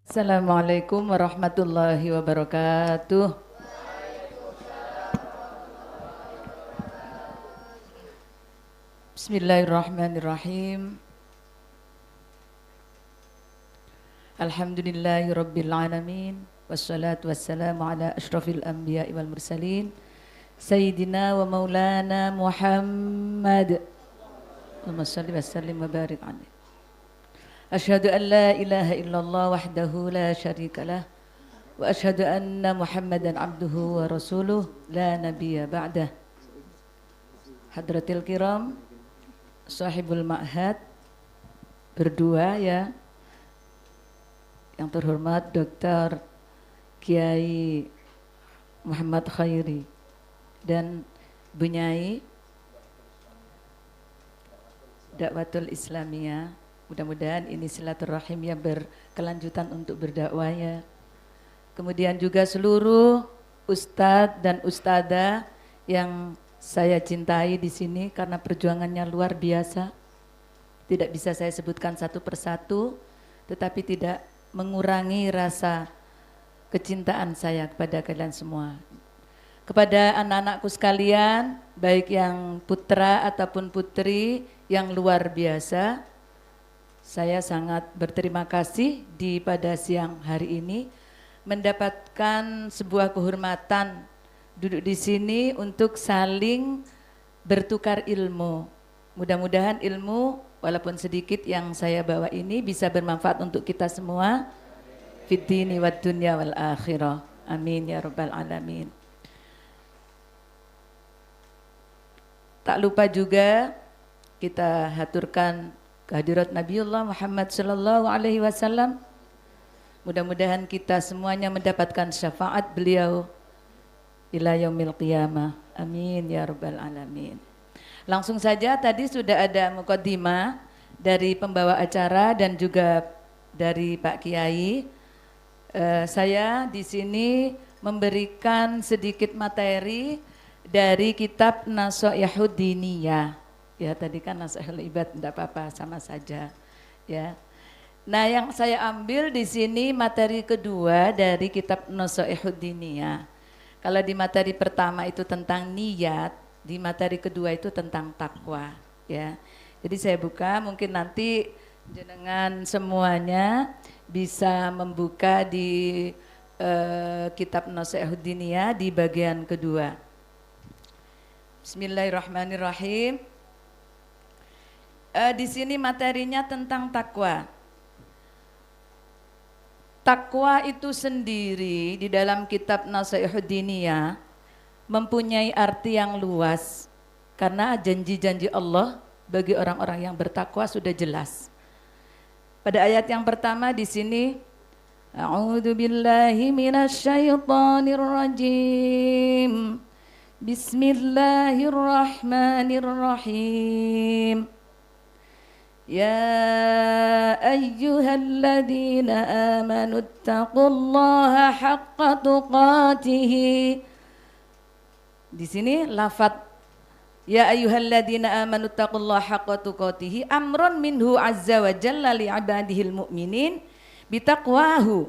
Assalamualaikum warahmatullahi wabarakatuh. Bismillahirrahmanirrahim. Alhamdulillahi rabbil alamin. Wassalatu wassalamu ala ashrafil anbiya'i wal mursalin. Sayyidina wa maulana Muhammad. Allahumma salli wa sallim wa barik alaihi. Asyhadu an la ilaha illallah wahdahu la syarika lah. Wa asyhadu anna Muhammadan abduhu wa rasuluh la nabiyya ba'dah. Hadratil kiram, sahibul ma'had, berdua ya, yang terhormat Dr. Kiai Muhammad Khairi dan Bunyai Dakwatul Islamiyah. Mudah-mudahan ini silaturahim yang berkelanjutan untuk berdakwah ya. Kemudian juga seluruh ustadz dan ustadzah yang saya cintai di sini karena perjuangannya luar biasa. Tidak bisa saya sebutkan satu persatu, tetapi tidak mengurangi rasa kecintaan saya kepada kalian semua. Kepada anak-anakku sekalian, baik yang putra ataupun putri yang luar biasa, saya sangat berterima kasih pada siang hari ini mendapatkan sebuah kehormatan duduk di sini untuk saling bertukar ilmu. Mudah-mudahan ilmu walaupun sedikit yang saya bawa ini bisa bermanfaat untuk kita semua. Fid dini wad dunya wal akhirah. Amin ya rabbal alamin. Tak lupa juga kita haturkan kehadirat Nabiullah Muhammad sallallahu alaihi wasallam. Mudah-mudahan kita semuanya mendapatkan syafaat beliau ila yaumil qiyamah. Amin ya rabbal alamin. Langsung saja, tadi sudah ada muqaddimah dari pembawa acara dan juga dari Pak Kiai. Saya di sini memberikan sedikit materi dari kitab Nasoihud Diniyah. Ya tadi kan Nasoihul Ibad, tidak apa-apa, sama saja. Ya. Nah yang saya ambil di sini materi kedua dari kitab Nasoihud Diniyah. Kalau di materi pertama itu tentang niat, di materi kedua itu tentang takwa. Ya. Jadi saya buka, mungkin nanti jenengan semuanya bisa membuka di kitab Nasoihud Diniyah di bagian kedua. Bismillahirrahmanirrahim. Di sini materinya tentang takwa. Takwa itu sendiri di dalam kitab Nasoihud Diniyah mempunyai arti yang luas karena janji-janji Allah bagi orang-orang yang bertakwa sudah jelas. Pada ayat yang pertama di sini, A'udzu billahi minasyaitonir rajim. Bismillahirrahmanirrahim. Ya ayyuhalladzina amanu taqullaha haqqa tuqatih. Di sini lafadz ya ayyuhalladzina amanu taqullaha haqqa tuqatih amrun minhu azza wa jalla li ibadihil mu'minin bitaqwahu.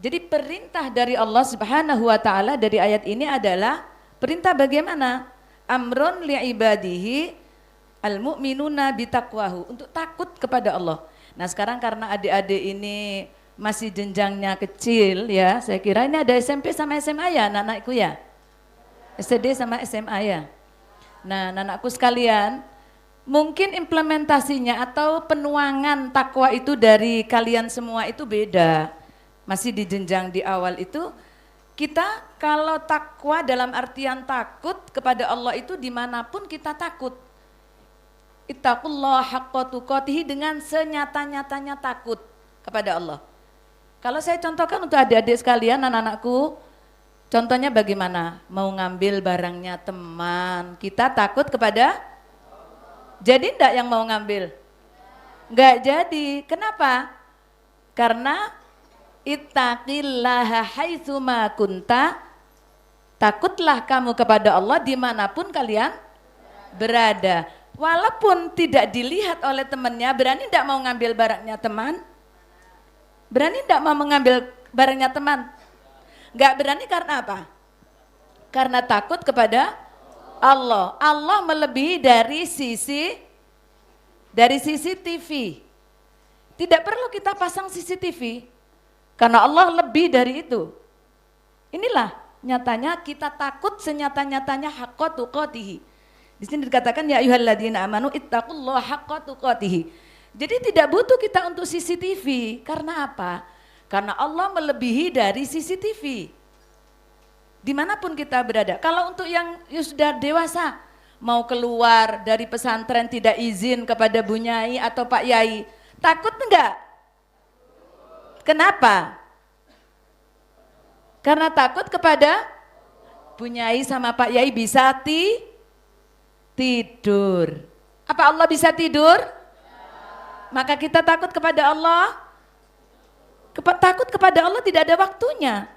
Jadi perintah dari Allah Subhanahu wa taala dari ayat ini adalah perintah bagaimana? Amrun li ibadihi al-mu'minuna bitaqwahu, untuk takut kepada Allah. Nah sekarang karena adik-adik ini masih jenjangnya kecil ya, saya kira ini ada SMP sama SMA ya anak-anakku ya? SD sama SMA ya? Nah anak-anakku sekalian, mungkin implementasinya atau penuangan takwa itu dari kalian semua itu beda. Masih di jenjang di awal itu, kita kalau takwa dalam artian takut kepada Allah itu dimanapun kita takut. Ittaqullah haqqa tuqatih, dengan senyata-nyatanya takut kepada Allah. Kalau saya contohkan untuk adik-adik sekalian, anak-anakku, contohnya bagaimana? Mau ngambil barangnya teman, kita takut kepada? Jadi enggak yang mau ngambil? Enggak jadi. Kenapa? Karena ittaqillaha haitsuma kunta, takutlah kamu kepada Allah dimanapun kalian berada. Walaupun tidak dilihat oleh temannya, berani tidak mau ngambil barangnya teman? Berani enggak mau mengambil barangnya teman? Enggak berani karena apa? Karena takut kepada Allah. Allah melebihi dari sisi TV. Tidak perlu kita pasang CCTV. Karena Allah lebih dari itu. Inilah nyatanya kita takut senyata-nyatanya haqqa tuqatihi. Di sini dikatakan ya ayyuhalladzina amanu ittaqullaha haqqa tuqatihi. Jadi tidak butuh kita untuk CCTV. Karena apa? Karena Allah melebihi dari CCTV. Dimanapun kita berada. Kalau untuk yang sudah dewasa, mau keluar dari pesantren tidak izin kepada Bu Nyai atau Pak Yai, takut enggak? Kenapa? Karena takut kepada Bu Nyai sama Pak Yai bisa tidur. Apa Allah bisa tidur? Maka kita takut kepada Allah. Takut kepada Allah tidak ada waktunya.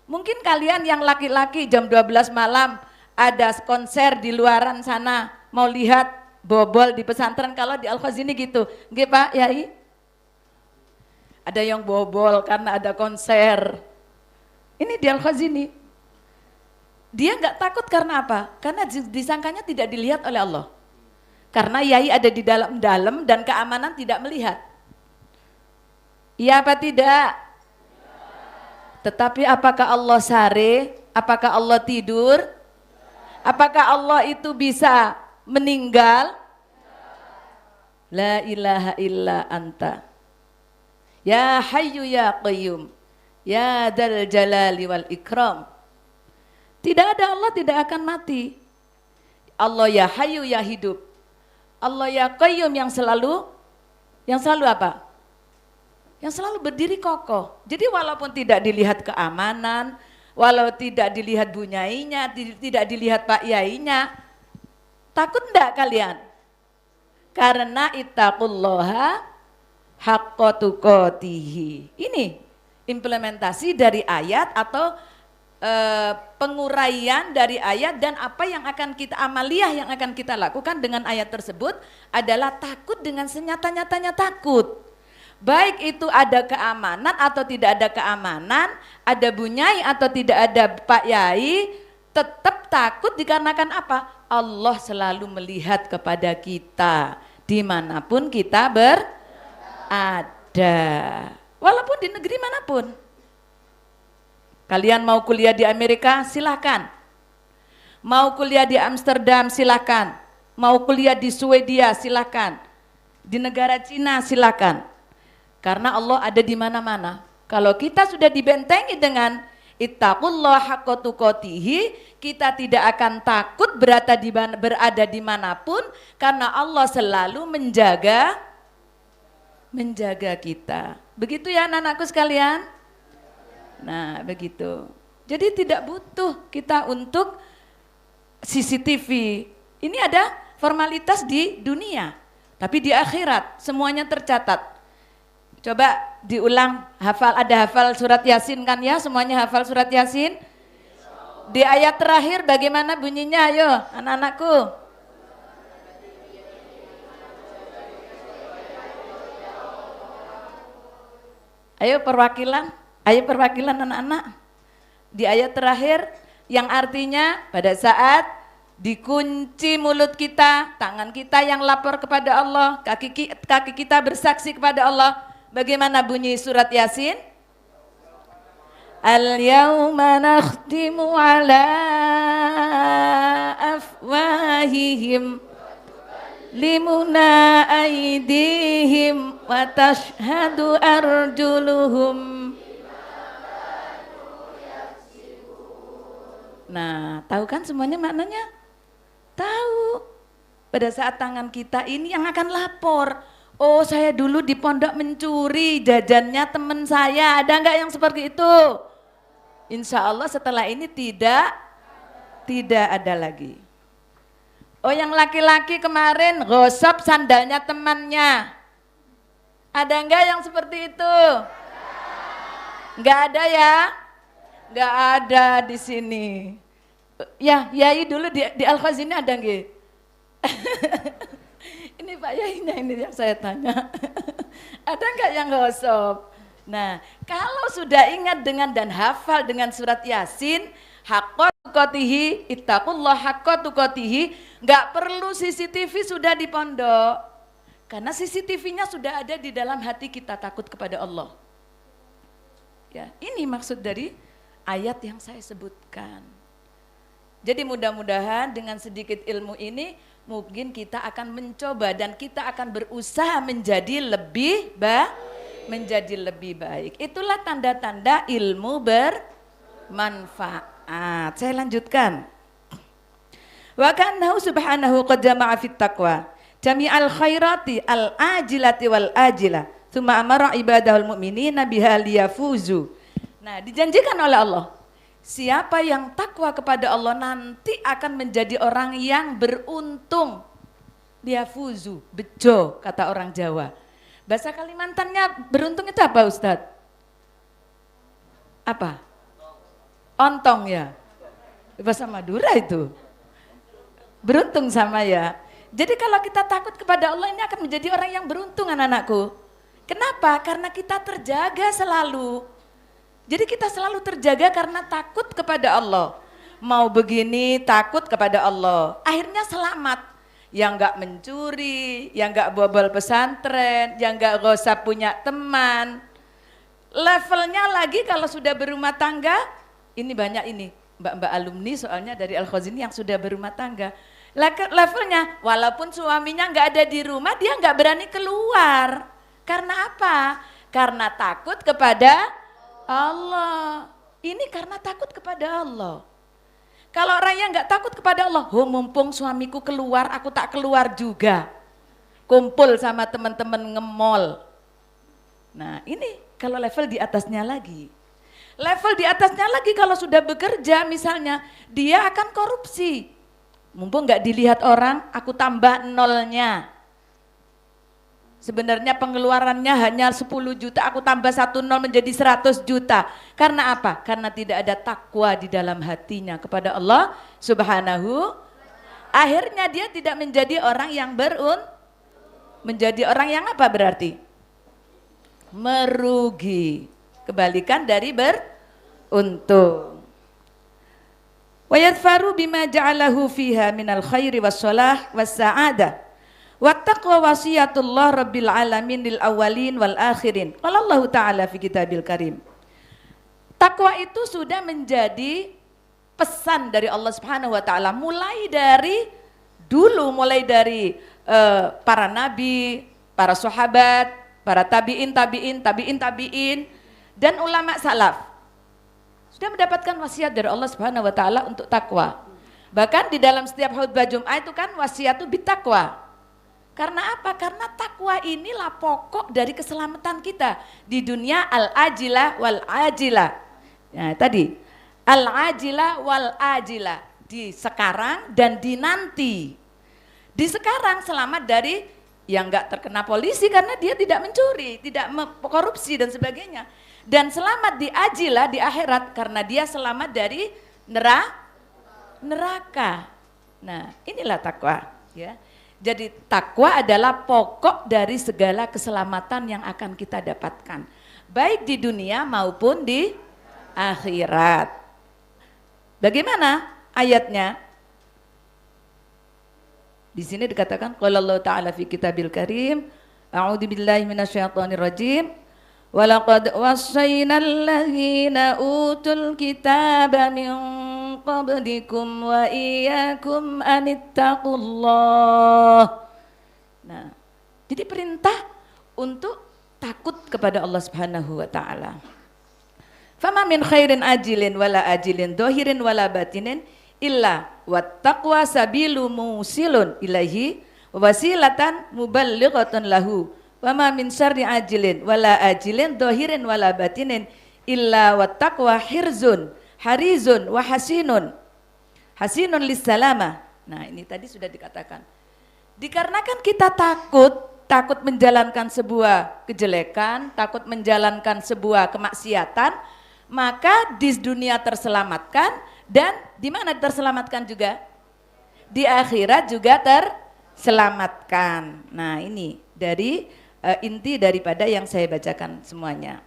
Mungkin kalian yang laki-laki jam 12 malam ada konser di luaran sana, mau lihat bobol di pesantren. Kalau di Al-Khazini gitu, nggih Pak Yai? Ada yang bobol karena ada konser. Ini di Al-Khazini. Dia nggak takut karena apa? Karena disangkanya tidak dilihat oleh Allah. Karena Yai ada di dalam dan keamanan tidak melihat. Iya apa tidak? Tetapi apakah Allah sare? Apakah Allah tidur? Apakah Allah itu bisa meninggal? La ilaha illa anta. Ya hayyu ya qayyum. Ya dzal jalali wal ikram. Tidak ada Allah tidak akan mati. Allah ya hayyu ya hidup. Allah ya qayyum yang selalu apa? Yang selalu berdiri kokoh. Jadi walaupun tidak dilihat keamanan, walau tidak dilihat Bu Nyainya, tidak dilihat Pak Yainya, takut enggak kalian? Karena ittaqullaha haqqa tuqatihi. Ini implementasi dari ayat atau penguraian dari ayat, dan apa yang akan kita amaliyah yang akan kita lakukan dengan ayat tersebut adalah takut dengan senyata-nyatanya takut. Baik itu ada keamanan atau tidak ada keamanan, ada Bu Nyai atau tidak ada Pak Yai, tetap takut dikarenakan apa? Allah selalu melihat kepada kita dimanapun kita berada, walaupun di negeri manapun. Kalian mau kuliah di Amerika, silakan. Mau kuliah di Amsterdam, silakan. Mau kuliah di Swedia, silakan. Di negara Cina, silakan. Karena Allah ada di mana-mana. Kalau kita sudah dibentengi dengan ittaqullaha haqqa tuqatihi, kita tidak akan takut berada di manapun, karena Allah selalu menjaga kita. Begitu ya anak-anakku sekalian? Nah, begitu. Jadi tidak butuh kita untuk CCTV. Ini ada formalitas di dunia, tapi di akhirat semuanya tercatat. Coba diulang, hafal surat Yasin kan ya? Semuanya hafal surat Yasin? Di ayat terakhir bagaimana bunyinya? Ayo anak-anakku. Ayo perwakilan anak-anak. Di ayat terakhir yang artinya pada saat dikunci mulut kita, tangan kita yang lapor kepada Allah, kaki kita bersaksi kepada Allah. Bagaimana bunyi surat Yasin? Al-yawma nakhtimu ala afwahihim limuna aydihim wa tashhadu arjuluhum. Nah, tahu kan semuanya maknanya? Tahu. Pada saat tangan kita ini yang akan lapor. Oh, saya dulu di pondok mencuri jajannya teman saya. Ada enggak yang seperti itu? Insya Allah setelah ini tidak ada lagi. Oh, yang laki-laki kemarin gosok sandalnya temannya. Ada enggak yang seperti itu? Enggak ada ya? Enggak ada di sini. Ya, Yai dulu di Al-Khazini ada enggak? Ini Pak Yainya ini yang saya tanya. Ada enggak yang gosok? Nah, kalau sudah ingat dengan dan hafal dengan surat Yasin, haqqa tuqatihi, ittaqullah haqqa tuqatihi, nggak perlu CCTV sudah di pondok. Karena CCTV-nya sudah ada di dalam hati kita, takut kepada Allah. Ya, ini maksud dari ayat yang saya sebutkan. Jadi mudah-mudahan dengan sedikit ilmu ini mungkin kita akan mencoba dan kita akan berusaha menjadi lebih baik. Itulah tanda-tanda ilmu bermanfaat. Saya lanjutkan. Wa kannahu subhanahu qad jama'a fit taqwa jami'al khairati al ajilati wal ajila tsumma amara ibadahul mu'minina biha liyafuzu. Nah, dijanjikan oleh Allah, siapa yang takwa kepada Allah nanti akan menjadi orang yang beruntung. Liyafuzu, bejo kata orang Jawa. Bahasa Kalimantannya beruntung itu apa, Ustadz? Apa? Ontong ya? Bahasa Madura itu. Beruntung sama ya. Jadi kalau kita takut kepada Allah ini akan menjadi orang yang beruntung anak-anakku. Kenapa? Karena kita terjaga selalu. Jadi kita selalu terjaga karena takut kepada Allah. Mau begini takut kepada Allah. Akhirnya selamat. Yang enggak mencuri, yang enggak bobol pesantren, yang enggak gosip punya teman. Levelnya lagi kalau sudah berumah tangga, ini banyak ini mbak-mbak alumni soalnya dari Al-Khazini yang sudah berumah tangga. Levelnya walaupun suaminya enggak ada di rumah, dia enggak berani keluar. Karena apa? Karena takut kepada Allah. Ini karena takut kepada Allah. Kalau orang yang enggak takut kepada Allah, mumpung suamiku keluar, aku tak keluar juga. Kumpul sama teman-teman nge-mall. Nah, ini kalau level di atasnya lagi. Level di atasnya lagi kalau sudah bekerja misalnya, dia akan korupsi. Mumpung enggak dilihat orang, aku tambah nolnya. Sebenarnya pengeluarannya hanya 10 juta, aku tambah 1 nol menjadi 100 juta. Karena apa? Karena tidak ada takwa di dalam hatinya kepada Allah Subhanahu. Akhirnya dia tidak menjadi orang yang menjadi orang yang apa berarti? Merugi. Kebalikan dari beruntung. Wa yadfaru bima ja'alahu fiha minal khairi wassalah wassa'adah. Wattaqwa wasiyatullah rabbil alamin lil awwalin wal akhirin. Qala Allah Ta'ala fi kitabil karim. Takwa itu sudah menjadi pesan dari Allah Subhanahu wa taala mulai dari dulu, mulai dari para nabi, para sahabat, para tabi'in dan ulama salaf. Sudah mendapatkan wasiat dari Allah Subhanahu wa taala untuk takwa. Bahkan di dalam setiap khutbah Jumat itu kan wasiat itu bitakwa. Karena apa? Karena takwa inilah pokok dari keselamatan kita di dunia al-ajilah wal ajilah. Nah, tadi al-ajilah wal ajilah, di sekarang dan di nanti. Di sekarang selamat dari yang enggak terkena polisi karena dia tidak mencuri, tidak korupsi dan sebagainya. Dan selamat di ajilah di akhirat karena dia selamat dari neraka. Nah, inilah takwa, ya. Jadi takwa adalah pokok dari segala keselamatan yang akan kita dapatkan. Baik di dunia maupun di akhirat. Bagaimana ayatnya? Di sini dikatakan qala Allah Ta'ala fi kitabil karim, a'udzu billahi minasyaitonir rajim. Wa laqad wassaynal ladzina utul kitaba min qablikum wa iyyakum anittaqullah. Nah, jadi perintah untuk takut kepada Allah Subhanahu wa taala. Fama min khairin ajilin wala ajilin dhahirin wala batinin illa wattaqwa sabilu musilun ilaihi wasilatan muballighatan lahu. Wama min syarri ajilin wala ajilin dhahirin wala batinin illa wattaqwa hirzun harizun wa hasinun lissalama. Nah, ini tadi sudah dikatakan. Dikarenakan kita takut menjalankan sebuah kejelekan, takut menjalankan sebuah kemaksiatan, maka di dunia terselamatkan dan di mana terselamatkan juga? Di akhirat juga terselamatkan. Nah, ini dari inti daripada yang saya bacakan semuanya.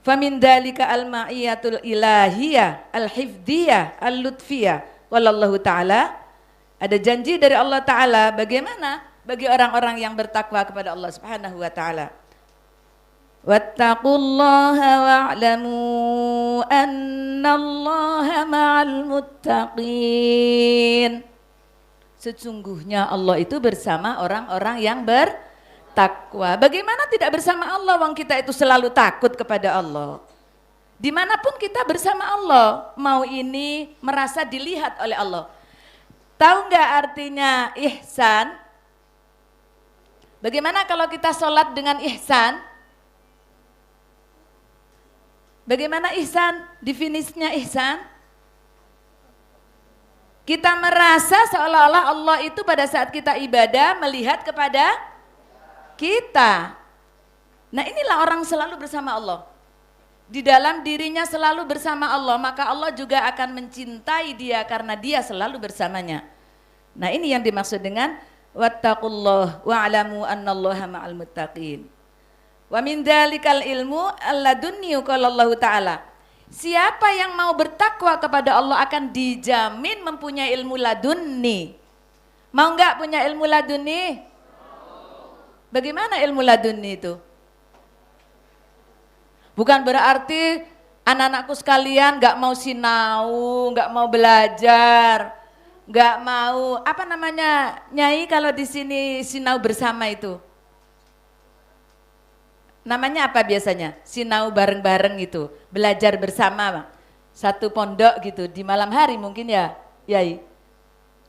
Famin dzalika al-ma'iyatul ilahiyah, al-hifdiyah, al-lutfiyah. Wallahu ta'ala, ada janji dari Allah Ta'ala bagaimana bagi orang-orang yang bertakwa kepada Allah Subhanahu wa ta'ala. Wattaqullaha wa'lamu annallaha ma'al muttaqin. Sesungguhnya Allah itu bersama orang-orang yang bertakwa. Bagaimana tidak bersama Allah, wong kita itu selalu takut kepada Allah. Dimanapun kita bersama Allah, mau ini merasa dilihat oleh Allah. Tahu nggak artinya ihsan? Bagaimana kalau kita sholat dengan ihsan? Bagaimana ihsan? Definisinya ihsan? Kita merasa seolah-olah Allah itu pada saat kita ibadah melihat kepada kita. Nah, inilah orang selalu bersama Allah. Di dalam dirinya selalu bersama Allah, maka Allah juga akan mencintai dia karena dia selalu bersamanya. Nah, ini yang dimaksud dengan wattaqullah wa'lamu annallaha ma'al muttaqin. Wa min dzalikal ilmu alladunni qala Allah Ta'ala. Siapa yang mau bertakwa kepada Allah akan dijamin mempunyai ilmu ladunni. Mau enggak punya ilmu ladunni? Bagaimana ilmu ladunni itu? Bukan berarti anak-anakku sekalian enggak mau sinau, enggak mau belajar, enggak mau apa namanya, Nyai kalau di sini sinau bersama itu. Namanya apa biasanya? Sinau bareng-bareng gitu, belajar bersama, satu pondok gitu, di malam hari mungkin ya, Yai.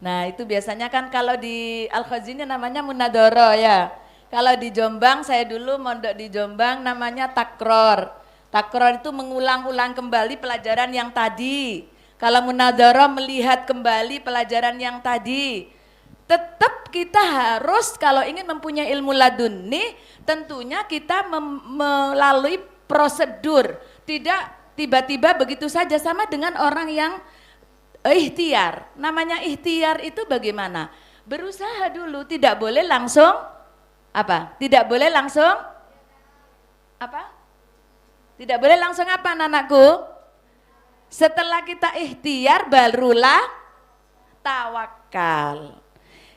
Nah itu biasanya kan kalau di Al-Khazini namanya munadoro ya. Kalau di Jombang, saya dulu mondok di Jombang namanya takror. Takror itu mengulang-ulang kembali pelajaran yang tadi. Kalau munadoro melihat kembali pelajaran yang tadi. Tetap kita harus kalau ingin mempunyai ilmu ladunni, tentunya kita melalui prosedur. Tidak tiba-tiba begitu saja, sama dengan orang yang ikhtiar. Namanya ikhtiar itu bagaimana? Berusaha dulu, tidak boleh langsung apa? Tidak boleh langsung apa? Tidak boleh langsung apa anak-anakku? Setelah kita ikhtiar barulah tawakal.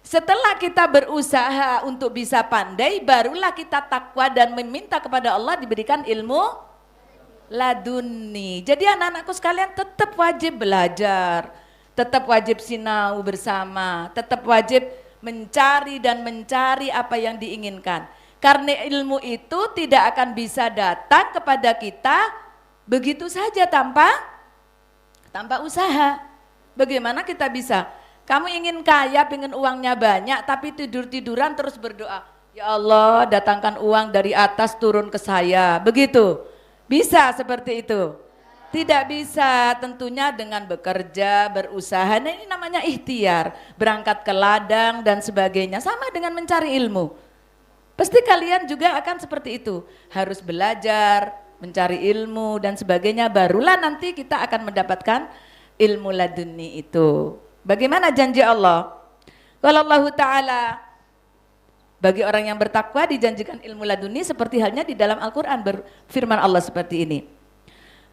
Setelah kita berusaha untuk bisa pandai, barulah kita takwa dan meminta kepada Allah diberikan ilmu laduni. Jadi anak-anakku sekalian tetap wajib belajar, tetap wajib sinau bersama, tetap wajib mencari dan mencari apa yang diinginkan. Karena ilmu itu tidak akan bisa datang kepada kita begitu saja tanpa usaha. Bagaimana kita bisa? Kamu ingin kaya, pengen uangnya banyak, tapi tidur-tiduran terus berdoa, ya Allah datangkan uang dari atas turun ke saya. Begitu? Bisa seperti itu? Tidak bisa, tentunya dengan bekerja, berusaha. Nah ini namanya ikhtiar, berangkat ke ladang dan sebagainya, sama dengan mencari ilmu. Pasti kalian juga akan seperti itu, harus belajar, mencari ilmu dan sebagainya, barulah nanti kita akan mendapatkan ilmu laduni itu. Bagaimana janji Allah? Kalau Allah Ta'ala, bagi orang yang bertakwa dijanjikan ilmu laduni seperti halnya di dalam Al-Quran, berfirman Allah seperti ini.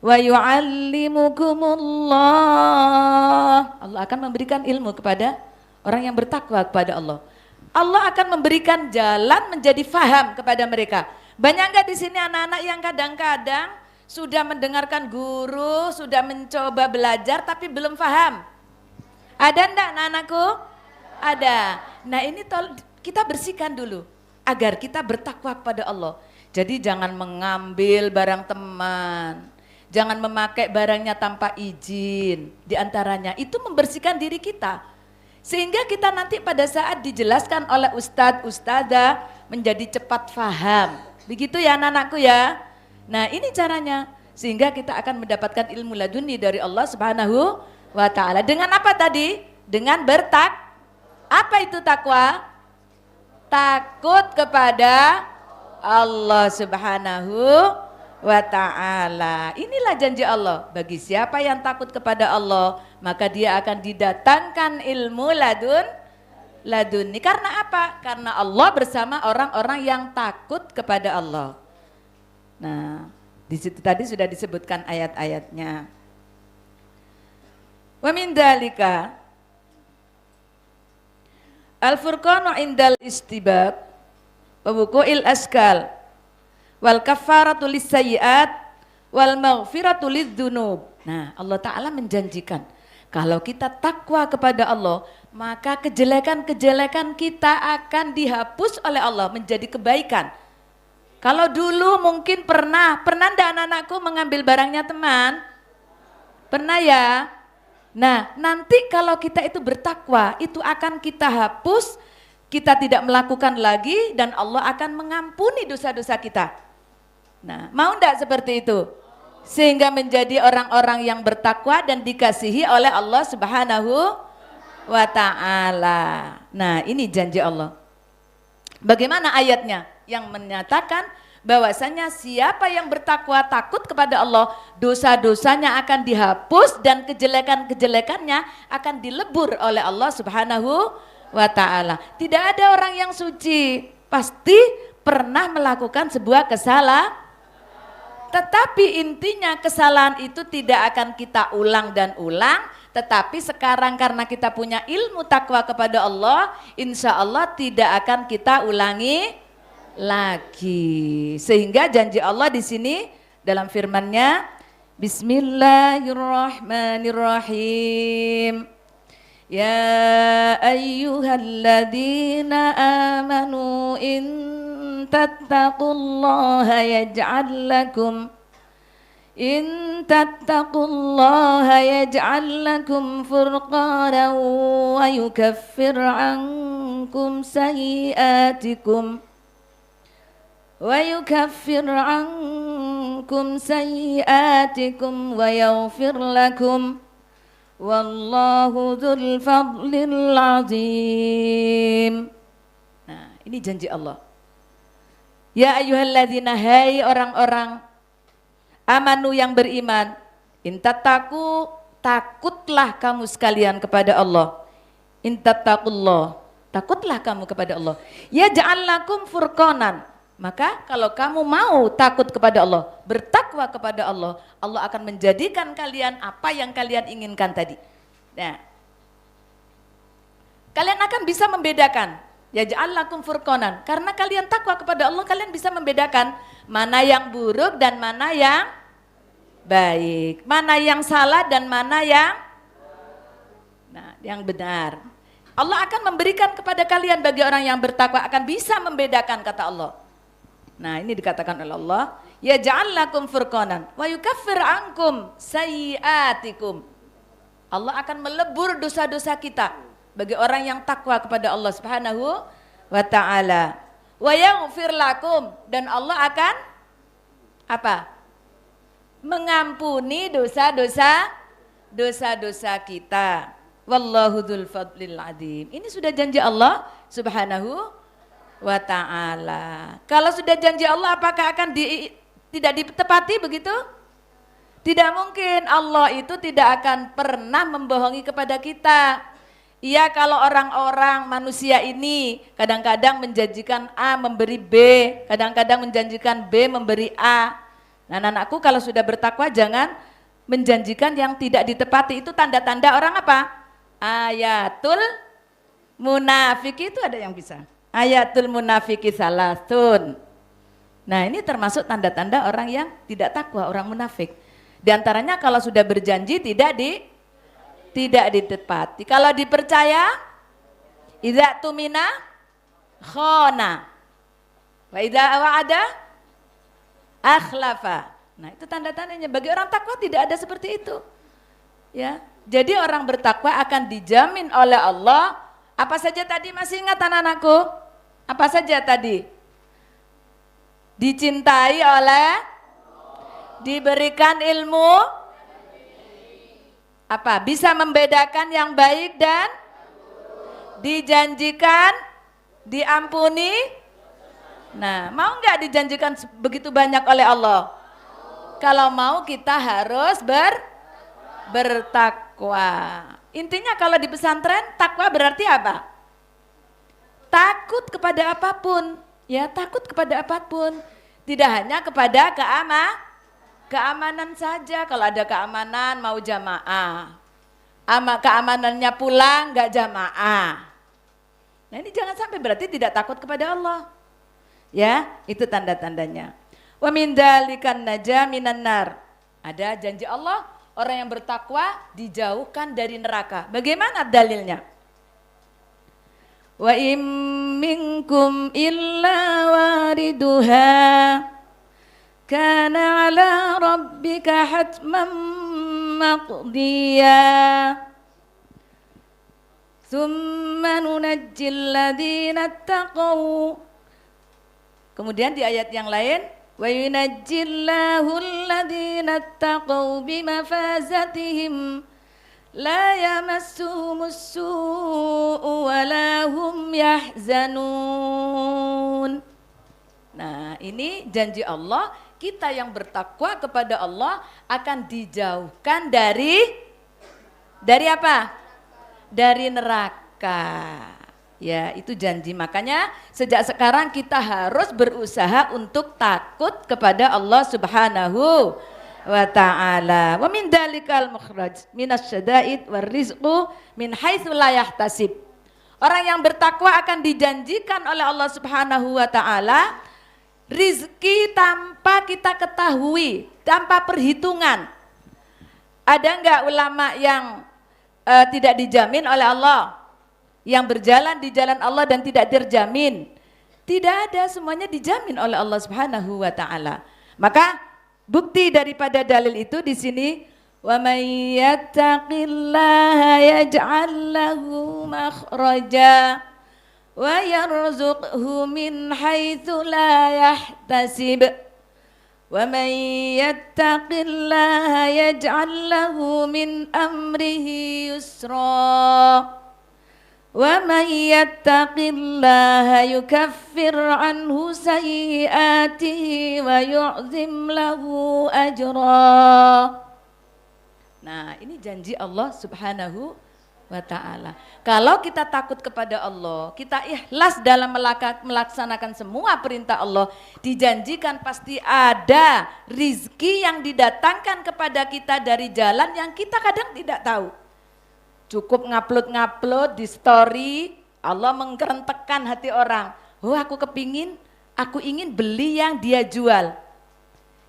Wa yu'allimukumullah. Allah akan memberikan ilmu kepada orang yang bertakwa kepada Allah. Allah akan memberikan jalan menjadi faham kepada mereka. Banyak enggak di sini anak-anak yang kadang-kadang sudah mendengarkan guru, sudah mencoba belajar tapi belum faham? Ada enggak anak-anakku? Ada. Nah ini kita bersihkan dulu agar kita bertakwa kepada Allah. Jadi jangan mengambil barang teman. Jangan memakai barangnya tanpa izin. Di antaranya itu membersihkan diri kita. Sehingga kita nanti pada saat dijelaskan oleh ustadz, ustadzah menjadi cepat faham. Begitu ya anak-anakku ya. Nah ini caranya. Sehingga kita akan mendapatkan ilmu laduni dari Allah Subhanahu wa Ta'ala. Dengan apa tadi? Dengan apa itu takwa? Takut kepada Allah Subhanahu wa Ta'ala. Inilah janji Allah, bagi siapa yang takut kepada Allah maka dia akan didatangkan ilmu laduni. Karena apa? Karena Allah bersama orang-orang yang takut kepada Allah. Nah di di situ tadi sudah disebutkan ayat-ayatnya. Wa min dzalika al-furqanu indal istibab wa wuqu'il askal wal kafaratu lis-sayyi'at wal maghfiratu lidz-dzunub. Nah, Allah Ta'ala menjanjikan kalau kita takwa kepada Allah, maka kejelekan-kejelekan kita akan dihapus oleh Allah menjadi kebaikan. Kalau dulu mungkin pernah enggak anak-anakku mengambil barangnya teman? Pernah ya? Nah, nanti kalau kita itu bertakwa, itu akan kita hapus, kita tidak melakukan lagi dan Allah akan mengampuni dosa-dosa kita. Nah, mau enggak seperti itu? Sehingga menjadi orang-orang yang bertakwa dan dikasihi oleh Allah Subhanahu wa ta'ala. Nah, ini janji Allah. Bagaimana ayatnya? Yang menyatakan bahwasanya siapa yang bertakwa takut kepada Allah, dosa-dosanya akan dihapus dan kejelekan-kejelekannya akan dilebur oleh Allah Subhanahu wa ta'ala. Tidak ada orang yang suci, pasti pernah melakukan sebuah kesalahan, tetapi intinya kesalahan itu tidak akan kita ulang dan ulang, tetapi sekarang karena kita punya ilmu takwa kepada Allah, insya Allah tidak akan kita ulangi lagi. Sehingga janji Allah di sini dalam firman-Nya, Bismillahirrahmanirrahim. Ya ayyuhalladzina amanu in tattaqullaha yaj'al lakum furqanan wa yukaffir ankum sayyi'atikum wa yaghfir lakum wallahu dzul fadlil azim. Nah, ini janji Allah. Ya ayyuhalladzina, hai orang-orang amanu yang beriman, intattaku, takutlah kamu sekalian kepada Allah. Intattaqullah, takutlah kamu kepada Allah. Ya ja'allakum furqanan, maka kalau kamu mau takut kepada Allah, bertakwa kepada Allah, Allah akan menjadikan kalian apa yang kalian inginkan tadi. Nah, kalian akan bisa membedakan. Ya ja'allakum furqanan, karena kalian takwa kepada Allah, kalian bisa membedakan mana yang buruk dan mana yang baik, mana yang salah dan mana yang benar. Allah akan memberikan kepada kalian, bagi orang yang bertakwa akan bisa membedakan, kata Allah. Nah, ini dikatakan oleh Allah, ya ja'allakum furqanan wa yukaffir ankum sayyi'atikum. Allah akan melebur dosa-dosa kita bagi orang yang takwa kepada Allah Subhanahu wa ta'ala. Wa yaghfir lakum, dan Allah akan apa? Mengampuni dosa-dosa kita. Wallahu dzul fadlil adzim. Ini sudah janji Allah Subhanahu wa ta'ala. Kalau sudah janji Allah, apakah akan tidak ditepati begitu? Tidak mungkin. Allah itu tidak akan pernah membohongi kepada kita. Iya, kalau orang-orang manusia ini kadang-kadang menjanjikan A memberi B, kadang-kadang menjanjikan B memberi A. Nah, anakku, kalau sudah bertakwa jangan menjanjikan yang tidak ditepati. Itu tanda-tanda orang apa? Ayatul munafik, itu ada yang bisa. Ayatul munafiki salasun. Nah, ini termasuk tanda-tanda orang yang tidak takwa, orang munafik. Di antaranya kalau sudah berjanji tidak ditepati. Kalau dipercaya, idza tumina khana wa idza wa'ada akhlafa. Nah, itu tanda-tandanya. Bagi orang takwa tidak ada seperti itu. Ya. Jadi orang bertakwa akan dijamin oleh Allah. Apa saja tadi, masih ingat anak-anakku? Apa saja tadi? Dicintai oleh, diberikan ilmu, apa? Bisa membedakan yang baik dan dijanjikan diampuni. Nah, mau nggak dijanjikan begitu banyak oleh Allah? Kalau mau, kita harus bertakwa. Intinya kalau di pesantren, takwa berarti apa? Takut kepada apapun, ya, takut kepada apapun. Tidak hanya kepada Keamanan saja, kalau ada keamanan mau jamaah. Keamanannya pulang nggak jamaah. Nah ini jangan sampai berarti tidak takut kepada Allah. Ya, itu tanda-tandanya. Wa min dzalikan naja minan nar. Ada janji Allah, orang yang bertakwa dijauhkan dari neraka. Bagaimana dalilnya? Wa im minkum illa wariduha kana ala rabbika hatman maqdiya thumma nunajjil ladzina taqaw. Kemudian di ayat yang lain wa yunajjillahu alladzina taqaw bimafazatihim la yamassuhumus su'u wa la hum yahzanun. Nah, ini janji Allah, kita yang bertakwa kepada Allah akan dijauhkan dari apa? Dari neraka. Ya, itu janji. Makanya sejak sekarang kita harus berusaha untuk takut kepada Allah Subhanahu wa ta'ala. Wa min dalikal mukhraj minas syada'id war rizqu min haitsu la yahtasib. Orang yang bertakwa akan dijanjikan oleh Allah Subhanahu wa ta'ala rizki tanpa kita ketahui, tanpa perhitungan. Ada enggak ulama yang tidak dijamin oleh Allah, yang berjalan di jalan Allah dan tidak terjamin? Tidak ada, semuanya dijamin oleh Allah Subhanahu wa ta'ala. Maka bukti daripada dalil itu di sini, wa may yattaqillaha yaj'al lahu makhraja wa yarzuqhu min haitsu la yahtasib. Wa may yattaqillaha yaj'al lahu min amrihi yusra. Wa may yattaqillaha yukaffir anhu sayyi'atihi wa yu'zim lahu ajra. Nah, ini janji Allah Subhanahu wa ta'ala. Kalau kita takut kepada Allah, kita ikhlas dalam melaksanakan semua perintah Allah, dijanjikan pasti ada rizki yang didatangkan kepada kita dari jalan yang kita kadang tidak tahu. Cukup ngupload di story, Allah mengkerentekan hati orang. Oh, aku ingin beli yang dia jual.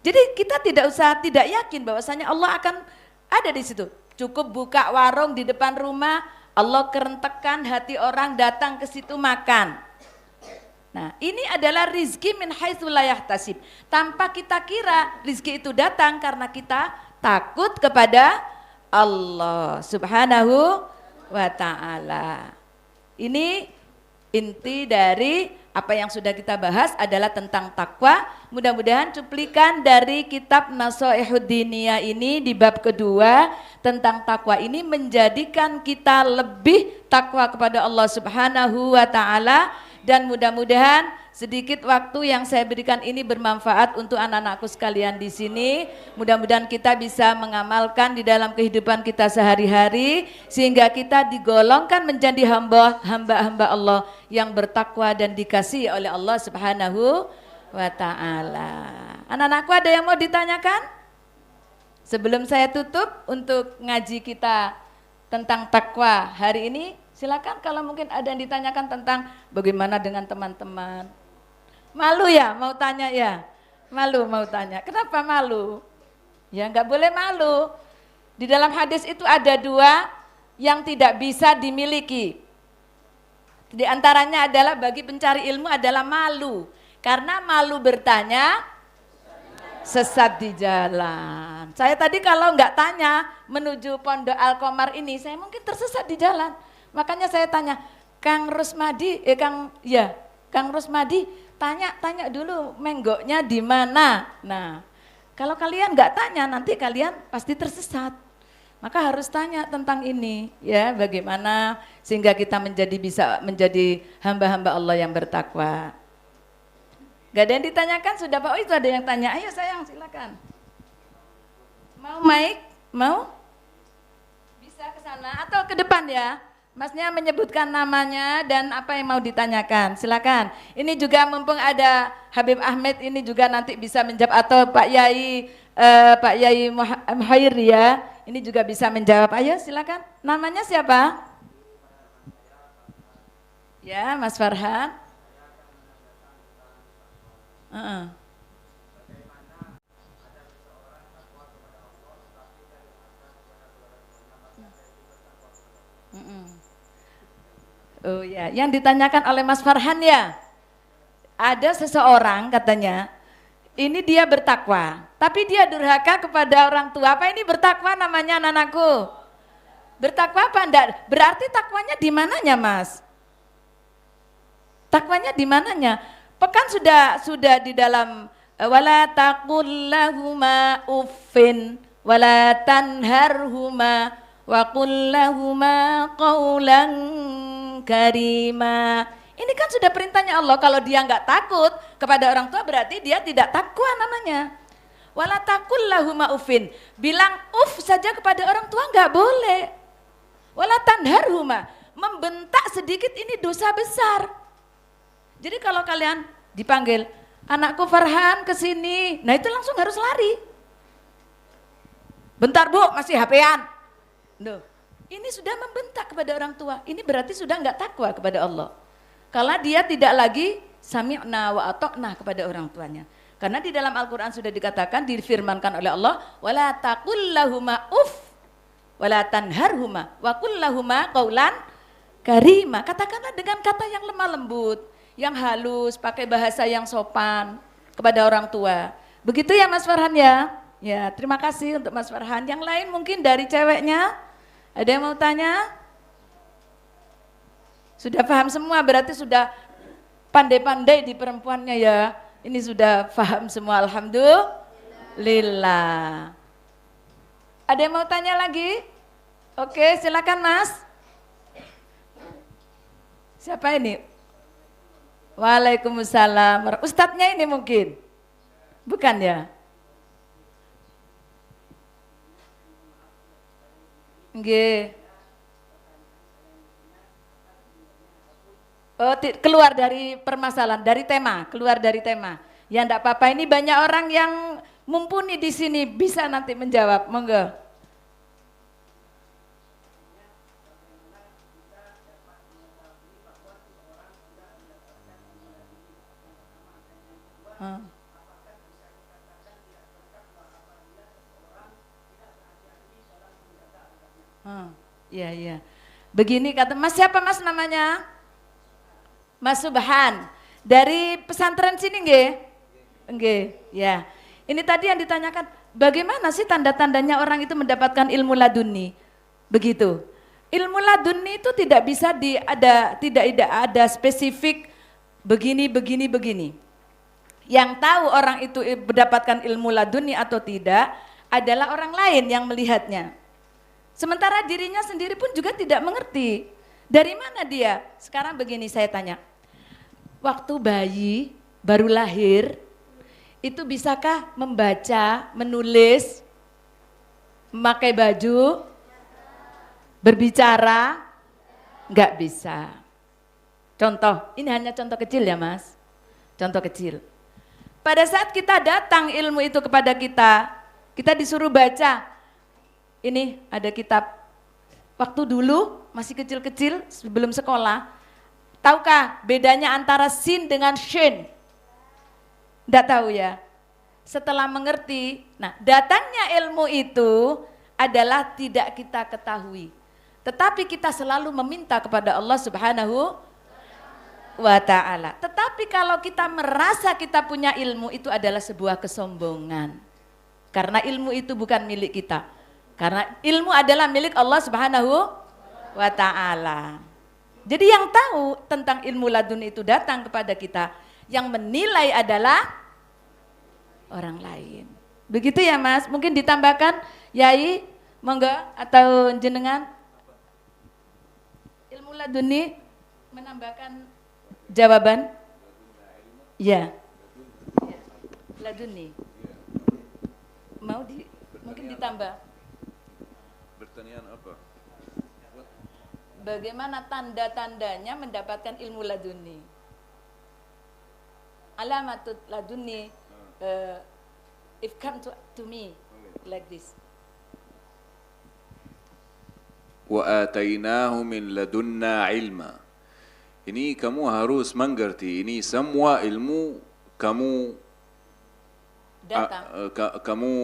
Jadi kita tidak yakin bahwasanya Allah akan ada di situ. Cukup buka warung di depan rumah, Allah kerentekan hati orang datang ke situ makan. Nah, ini adalah rizki min haitsu la yahtasib. Tanpa kita kira rizki itu datang karena kita takut kepada Allah Subhanahu wa ta'ala. Ini inti dari apa yang sudah kita bahas adalah tentang takwa. Mudah-mudahan cuplikan dari kitab Nasaihud Diniyah ini di bab kedua tentang takwa ini menjadikan kita lebih takwa kepada Allah Subhanahu wa ta'ala. Dan mudah-mudahan sedikit waktu yang saya berikan ini bermanfaat untuk anak-anakku sekalian di sini. Mudah-mudahan kita bisa mengamalkan di dalam kehidupan kita sehari-hari sehingga kita digolongkan menjadi hamba-hamba Allah yang bertakwa dan dikasihi oleh Allah Subhanahu wa ta'ala. Anak-anakku, ada yang mau ditanyakan? Sebelum saya tutup untuk ngaji kita tentang takwa hari ini, silakan kalau mungkin ada yang ditanyakan tentang bagaimana dengan teman-teman. Malu ya mau tanya ya? Malu mau tanya. Kenapa malu? Ya enggak boleh malu. Di dalam hadis itu ada dua yang tidak bisa dimiliki. Di antaranya adalah bagi pencari ilmu adalah malu. Karena malu bertanya, sesat di jalan. Saya tadi kalau enggak tanya menuju Pondok Al-Qamar ini, saya mungkin tersesat di jalan. Makanya saya tanya, Kang Rusmadi, Kang Rusmadi, tanya dulu menggoknya di mana. Nah, kalau kalian nggak tanya nanti kalian pasti tersesat. Maka harus tanya tentang ini, ya, bagaimana sehingga kita bisa menjadi hamba-hamba Allah yang bertakwa. Gak ada yang ditanyakan sudah Pak? Oh itu ada yang tanya. Ayo sayang silakan. Mau mic? Mau? Bisa ke sana atau ke depan ya? Masnya menyebutkan namanya dan apa yang mau ditanyakan, silakan. Ini juga mumpung ada Habib Ahmed ini juga nanti bisa menjawab atau Pak Yai Pak Yai Muhair ya, ini juga bisa menjawab. Ayo silakan. Namanya siapa? Ya, Mas Farhan. Oh ya, yang ditanyakan oleh Mas Farhan ya, ada seseorang katanya, ini dia bertakwa, tapi dia durhaka kepada orang tua. Apa ini bertakwa namanya anak-anakku? Bertakwa apa enggak? Berarti takwanya di mananya, Mas? Takwanya di mananya? Pekan sudah di dalam wala taqul lahuma uffin wala tanharhuma wa qul lahuma qaulan karima. Ini kan sudah perintahnya Allah, kalau dia nggak takut kepada orang tua berarti dia tidak takwa namanya. Wala taqul lahuma uffin, bilang saja kepada orang tua nggak boleh. Wala tanharhuma, membentak sedikit ini dosa besar. Jadi kalau kalian dipanggil, anakku Farhan kesini, nah itu langsung harus lari. Bentar Bu, masih HP-an. Duh, ini sudah membentak kepada orang tua, ini berarti sudah nggak takwa kepada Allah. Kalau dia tidak lagi sami'na wa ata'na kepada orang tuanya. Karena di dalam Al-Quran sudah dikatakan, difirmankan oleh Allah, wala taqul lahuma wala tanharhuma wa qul lahuma qaulan karima. Katakanlah dengan kata yang lemah lembut, yang halus, pakai bahasa yang sopan kepada orang tua. Begitu ya Mas Farhan ya? Ya, terima kasih untuk Mas Farhan. Yang lain mungkin dari ceweknya, ada yang mau tanya? Sudah paham semua, berarti sudah pandai-pandai di perempuannya ya. Ini sudah paham semua, alhamdulillah. Ada yang mau tanya lagi? Oke, silakan Mas. Siapa ini? Waalaikumsalam. Ustadznya ini mungkin? Bukan ya? Nggih. Oh, keluar dari permasalahan, dari tema, keluar dari tema. Ya enggak apa-apa, ini banyak orang yang mumpuni di sini bisa nanti menjawab. Monggo. Iya, iya. Begini kata Mas, siapa Mas namanya? Mas Subhan. Dari pesantren sini nggih? Nggih, ya. Ini tadi yang ditanyakan, bagaimana sih tanda-tandanya orang itu mendapatkan ilmu laduni? Begitu. Ilmu laduni itu tidak bisa tidak ada spesifik begini. Yang tahu orang itu mendapatkan ilmu laduni atau tidak adalah orang lain yang melihatnya. Sementara dirinya sendiri pun juga tidak mengerti. Dari mana dia? Sekarang begini saya tanya. Waktu bayi baru lahir, itu bisakah membaca, menulis, memakai baju, berbicara? Enggak bisa. Contoh, ini hanya contoh kecil ya Mas. Contoh kecil. Pada saat kita datang ilmu itu kepada kita disuruh baca. Ini ada kitab. Waktu dulu masih kecil-kecil sebelum sekolah. Tahukah bedanya antara sin dengan shin? Enggak tahu ya. Setelah mengerti, nah datangnya ilmu itu adalah tidak kita ketahui. Tetapi kita selalu meminta kepada Allah Subhanahu wa ta'ala. Tetapi kalau kita merasa kita punya ilmu, itu adalah sebuah kesombongan. Karena ilmu itu bukan milik kita. Karena ilmu adalah milik Allah Subhanahu wa ta'ala. Jadi yang tahu tentang ilmu laduni itu datang kepada kita, yang menilai adalah orang lain. Begitu ya Mas, mungkin ditambahkan Yai, monggo, atau jenengan ilmu laduni menambahkan jawaban? Ya, laduni. Mau mungkin ditambah. Pertanyaan apa? Bagaimana tanda-tandanya mendapatkan ilmu laduni? Alamatut laduni, If come to me like this. وآتيناه من لدنا علما. Ini kamu harus mengerti. Ini semua ilmu kamu Datang. kamu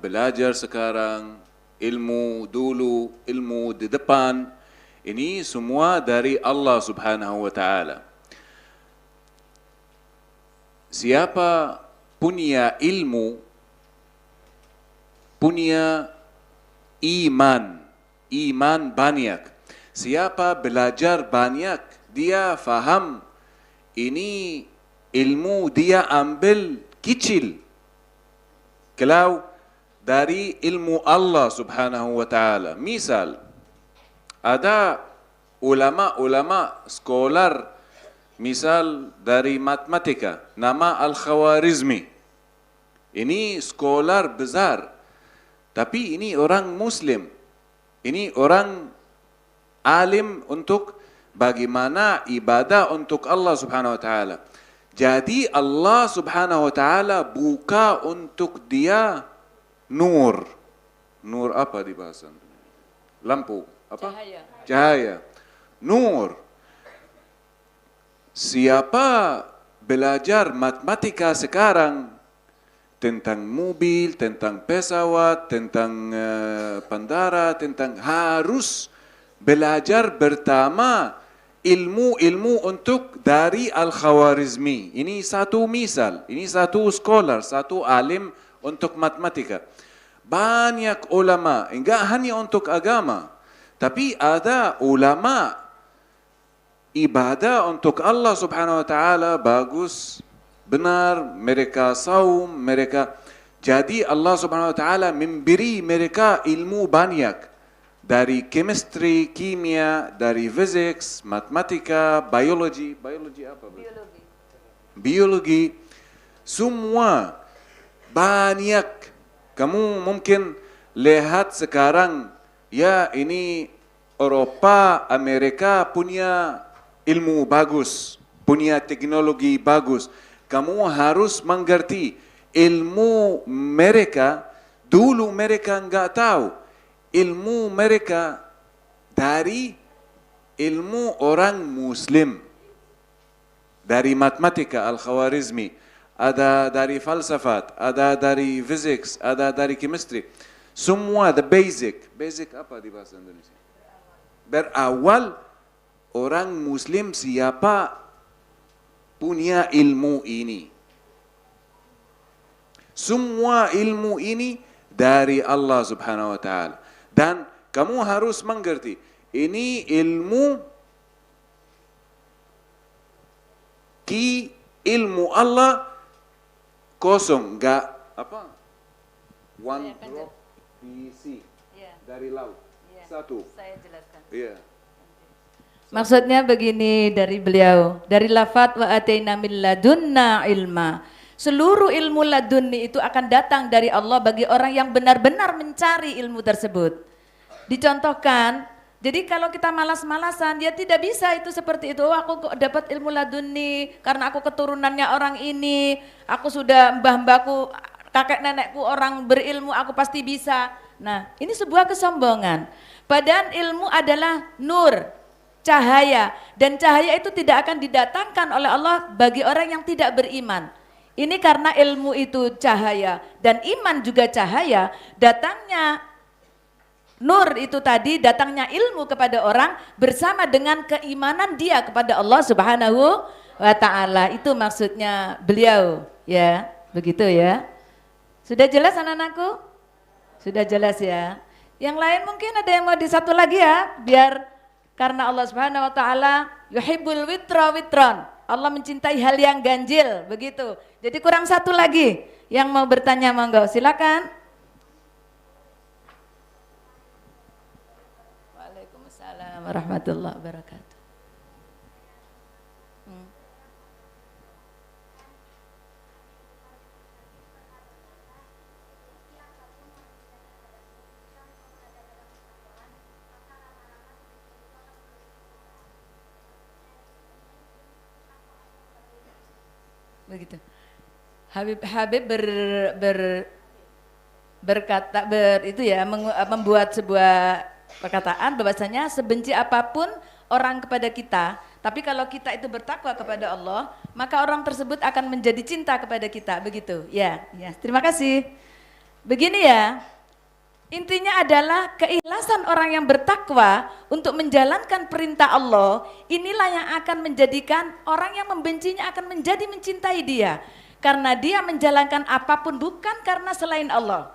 belajar sekarang, ilmu dulu, ilmu di depan. Ini semua dari Allah Subhanahu wa Ta'ala. Siapa punya ilmu, punya iman banyak. Siapa belajar banyak, dia faham ini ilmu dia ambil kecil. Kalau dari ilmu Allah Subhanahu wa Ta'ala. Misal, ada ulama-ulama scholar, misal dari matematika, nama Al-Khawarizmi. Ini scholar besar, tapi ini orang Muslim. Ini orang alim untuk bagaimana ibadah untuk Allah Subhanahu wa Ta'ala. Jadi Allah Subhanahu wa Ta'ala buka untuk dia nur. Nur apa di bahasa? Lampu. Apa? Cahaya. Cahaya. Nur. Siapa belajar matematika sekarang tentang mobil, tentang pesawat, tentang bandara, tentang harus belajar pertama ilmu-ilmu untuk dari Al-Khawarizmi. Ini satu misal, ini satu scholar, satu alim untuk matematika. Banyak ulama, enggak hanya untuk agama, tapi ada ulama ibadah untuk Allah Subhanahu wa Ta'ala bagus, benar, mereka saum, mereka. Jadi Allah Subhanahu wa Ta'ala memberi mereka ilmu banyak. Dari chemistry, kimia, dari physics, matematika, biologi. Biologi apa? Biologi. Semua banyak. Kamu mungkin lihat sekarang, ya ini Eropa, Amerika punya ilmu bagus, punya teknologi bagus. Kamu harus mengerti ilmu mereka, dulu mereka enggak tahu. Ilmu mereka dari ilmu orang Muslim. Dari matematika Al-Khawarizmi, ada dari falsafat, ada dari physics, ada dari chemistry. Semua the basic. Basic apa di bahasa Indonesia? Berawal orang Muslim siapa punya ilmu ini. Semua ilmu ini dari Allah Subhanahu wa Ta'ala. Dan kamu harus mengerti, ini ilmu ilmu Allah kosong, enggak apa? One drop di sea, dari laut. Satu. Saya jelaskan. Iya. Maksudnya begini dari beliau, dari lafadz wa ataina min ladunna ilma. Seluruh ilmu ladunni itu akan datang dari Allah bagi orang yang benar-benar mencari ilmu tersebut. Dicontohkan, jadi kalau kita malas-malasan, dia tidak bisa itu seperti itu. Oh, aku kok dapat ilmu ladunni karena aku keturunannya orang ini, aku sudah mbah-mbahku, kakek nenekku orang berilmu, aku pasti bisa. Nah, ini sebuah kesombongan. Padahal ilmu adalah nur, cahaya, dan cahaya itu tidak akan didatangkan oleh Allah bagi orang yang tidak beriman. Ini karena ilmu itu cahaya dan iman juga cahaya, datangnya nur itu tadi, datangnya ilmu kepada orang bersama dengan keimanan dia kepada Allah Subhanahu wa Ta'ala. Itu maksudnya beliau, ya, begitu ya. Sudah jelas anak-anakku? Sudah jelas ya. Yang lain mungkin ada yang mau di satu lagi ya, biar karena Allah Subhanahu wa Ta'ala yuhibbul witra witron. Allah mencintai hal yang ganjil, begitu. Jadi kurang satu lagi yang mau bertanya, monggo silakan. Waalaikumsalam warahmatullahi wabarakatuh. Begitu. Habib berkata membuat sebuah perkataan bahwasanya sebenci apapun orang kepada kita, tapi kalau kita itu bertakwa kepada Allah, maka orang tersebut akan menjadi cinta kepada kita, begitu. Ya, terima kasih. Begini ya, intinya adalah keikhlasan orang yang bertakwa untuk menjalankan perintah Allah, inilah yang akan menjadikan orang yang membencinya akan menjadi mencintai dia. Karena dia menjalankan apapun bukan karena selain Allah.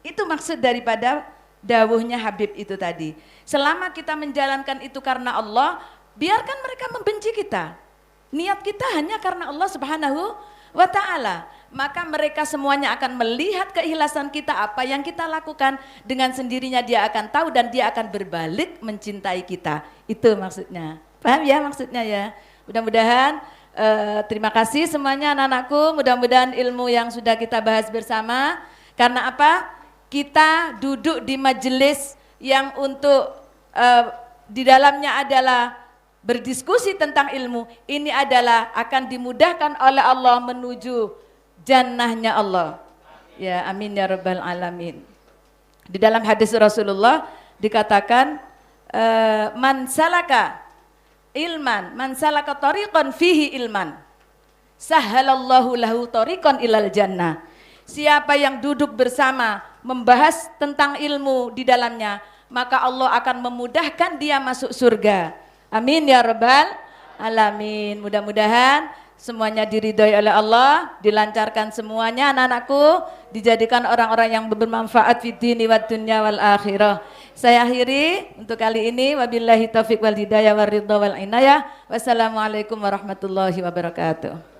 Itu maksud daripada dawuhnya Habib itu tadi. Selama kita menjalankan itu karena Allah, biarkan mereka membenci kita. Niat kita hanya karena Allah Subhanahu wa ta'ala. Maka mereka semuanya akan melihat keikhlasan kita, apa yang kita lakukan, dengan sendirinya dia akan tahu dan dia akan berbalik mencintai kita. Itu maksudnya. Paham ya maksudnya ya? Mudah-mudahan terima kasih semuanya anak-anakku, mudah-mudahan ilmu yang sudah kita bahas bersama. Karena apa? Kita duduk di majelis yang untuk di dalamnya adalah berdiskusi tentang ilmu. Ini adalah akan dimudahkan oleh Allah menuju jannahnya Allah. Ya, amin ya rabbal alamin. Di dalam hadis Rasulullah dikatakan man salaka tariqan fihi ilman sahhalallahu lahu tariqan ilal jannah. Siapa yang duduk bersama membahas tentang ilmu di dalamnya, maka Allah akan memudahkan dia masuk surga. Amin ya rabbal alamin. Mudah-mudahan semuanya diridhoi oleh Allah, dilancarkan semuanya anak-anakku, dijadikan orang-orang yang bermanfaat fid dini wad dunya wal akhirah. Saya akhiri untuk kali ini, wabillahi taufiq wal hidayah war ridha wal inayah. Wassalamualaikum warahmatullahi wabarakatuh.